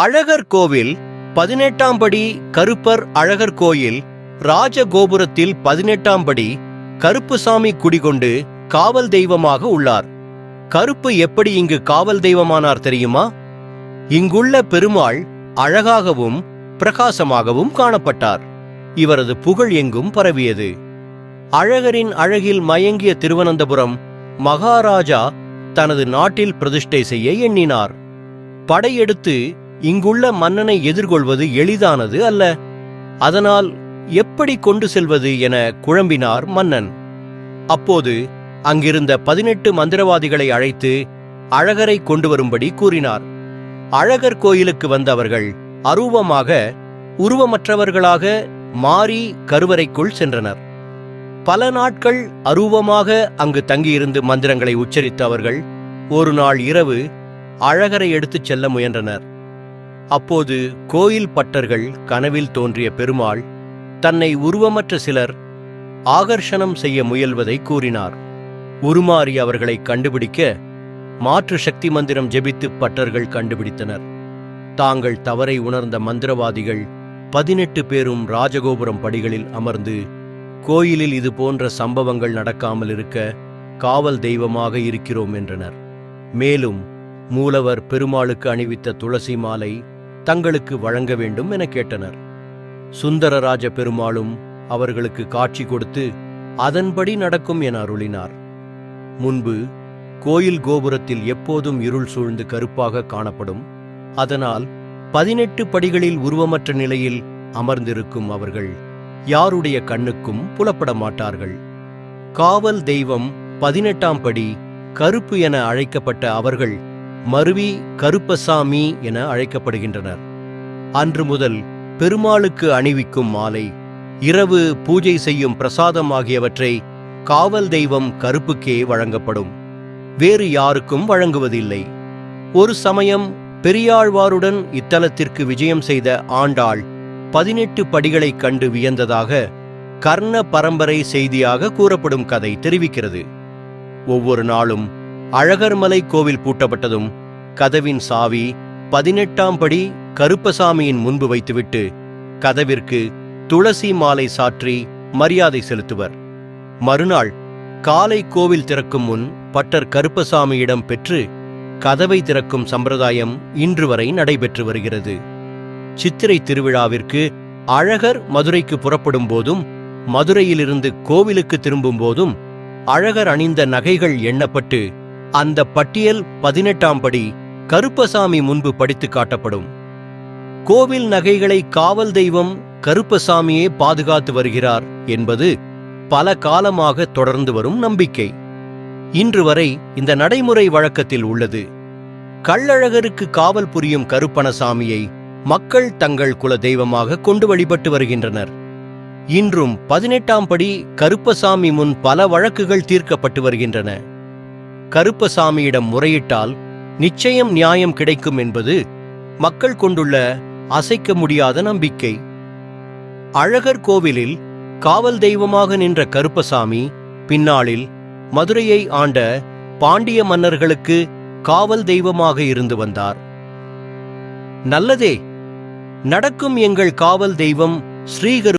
அழகர் கோவில் 18ஆம் படி கருப்பர் அழகர் கோயில் ராஜகோபுரத்தில் 18ஆம் படி கருப்புசாமி குடிகொண்டு காவல் தெய்வமாக உள்ளார். கருப்பு எப்படி இங்கு காவல் தெய்வமானார் தெரியுமா? இங்குள்ள பெருமாள் அழகாகவும் பிரகாசமாகவும் காணப்பட்டார். இவரது புகழ் எங்கும் பரவியது. அழகரின் அழகில் மயங்கிய திருவனந்தபுரம் மகாராஜா தனது நாட்டில் பிரதிஷ்டை செய்ய எண்ணினார். படையெடுத்து இங்குள்ள மன்னனை எதிர்கொள்வது எளிதானது அல்ல. அதனால் எப்படி கொண்டு செல்வது என குழம்பினார் மன்னன். அப்போது அங்கிருந்த 18 மந்திரவாதிகளை அழைத்து அழகரை கொண்டு வரும்படி கூறினார். அழகர் கோயிலுக்கு வந்த அவர்கள் அரூபமாக உருவமற்றவர்களாக மாறி கருவறைக்குள் சென்றனர். பல நாட்கள் அரூபமாக அங்கு தங்கியிருந்து மந்திரங்களை உச்சரித்த அவர்கள் ஒரு நாள் இரவு அழகரை எடுத்துச் செல்ல முயன்றனர். அப்போது கோயில் பட்டர்கள் கனவில் தோன்றிய பெருமாள் தன்னை உருவமற்ற சிலர் ஆகர்ஷணம் செய்ய முயல்வதை கூறினார். உருமாறி அவர்களை கண்டுபிடிக்க மாற்று சக்தி மந்திரம் ஜெபித்து பட்டர்கள் கண்டுபிடித்தனர். தாங்கள் தவறை உணர்ந்த மந்திரவாதிகள் 18 பேரும் ராஜகோபுரம் படிகளில் அமர்ந்து கோயிலில் இது போன்ற சம்பவங்கள் நடக்காமல் இருக்க காவல் தெய்வமாக இருக்கிறோம் என்றனர். மேலும் மூலவர் பெருமாளுக்கு அணிவித்த துளசி மாலை தங்களுக்கு வழங்க வேண்டும் என கேட்டனர். சுந்தரராஜ பெருமாளும் அவர்களுக்கு காட்சி கொடுத்து அதன்படி நடக்கும் என அருளினார். முன்பு கோயில் கோபுரத்தில் எப்போதும் இருள் சூழ்ந்து கருப்பாக காணப்படும். அதனால் 18 படிகளில் உருவமற்ற நிலையில் அமர்ந்திருக்கும் அவர்கள் யாருடைய கண்ணுக்கும் புலப்பட மாட்டார்கள். காவல் தெய்வம் 18ஆம் படி கருப்பு என அழைக்கப்பட்ட அவர்கள் மருவி கருப்பசாமி என அழைக்கப்படுகின்றனர். அன்று முதல் பெருமாளுக்கு அணிவிக்கும் மாலை, இரவு பூஜை செய்யும் பிரசாதம் ஆகியவற்றை காவல் தெய்வம் கருப்புக்கே வழங்கப்படும். வேறு யாருக்கும் வழங்குவதில்லை. ஒரு சமயம் பெரியாழ்வாருடன் இத்தலத்திற்கு விஜயம் செய்த ஆண்டாள் 18 படிகளைக் கண்டு வியந்ததாக கர்ண பரம்பரை செய்தியாக கூறப்படும் கதை தெரிவிக்கிறது. ஒவ்வொரு நாளும் அழகர்மலை கோவில் பூட்டப்பட்டதும் கதவின் சாவி 18ஆம் படி கருப்பசாமியின் முன்பு வைத்துவிட்டு கதவிற்கு துளசி மாலை சாற்றி மரியாதை செலுத்துவர். மறுநாள் காலை கோவில் திறக்கும் முன் பட்டர் கருப்பசாமியிடம் பெற்று கதவை திறக்கும் சம்பிரதாயம் இன்று வரை நடைபெற்று வருகிறது. சித்திரை திருவிழாவிற்கு அழகர் மதுரைக்கு புறப்படும் போதும் மதுரையிலிருந்து கோவிலுக்கு திரும்பும் போதும் அழகர் அணிந்த நகைகள் எண்ணப்பட்டு அந்த பட்டியல் 18ஆம் படி கருப்பசாமி முன்பு படித்து காட்டப்படும். கோவில் நகைகளை காவல் தெய்வம் கருப்பசாமியே பாதுகாத்து வருகிறார் என்பது பல காலமாக தொடர்ந்து வரும் நம்பிக்கை. இன்று வரை இந்த நடைமுறை வழக்கத்தில் உள்ளது. கள்ளழகருக்கு காவல் புரியும் கருப்பணசாமியை மக்கள் தங்கள் குல தெய்வமாக கொண்டு வழிபட்டு வருகின்றனர். இன்றும் 18ஆம் படி கருப்பசாமி முன் பல வழக்குகள் தீர்க்கப்பட்டு வருகின்றன. கருப்பசாமியிடம் முறையிட்டால் நிச்சயம் நியாயம் கிடைக்கும் என்பது மக்கள் கொண்டுள்ள அசைக்க முடியாத நம்பிக்கை. அழகர் கோவிலில் காவல் தெய்வமாக நின்ற கருப்பசாமி பின்னாளில் மதுரையை ஆண்ட பாண்டிய மன்னர்களுக்கு காவல் தெய்வமாக இருந்து வந்தார். நல்லதே நடக்கும். எங்கள் காவல் தெய்வம் ஸ்ரீகரு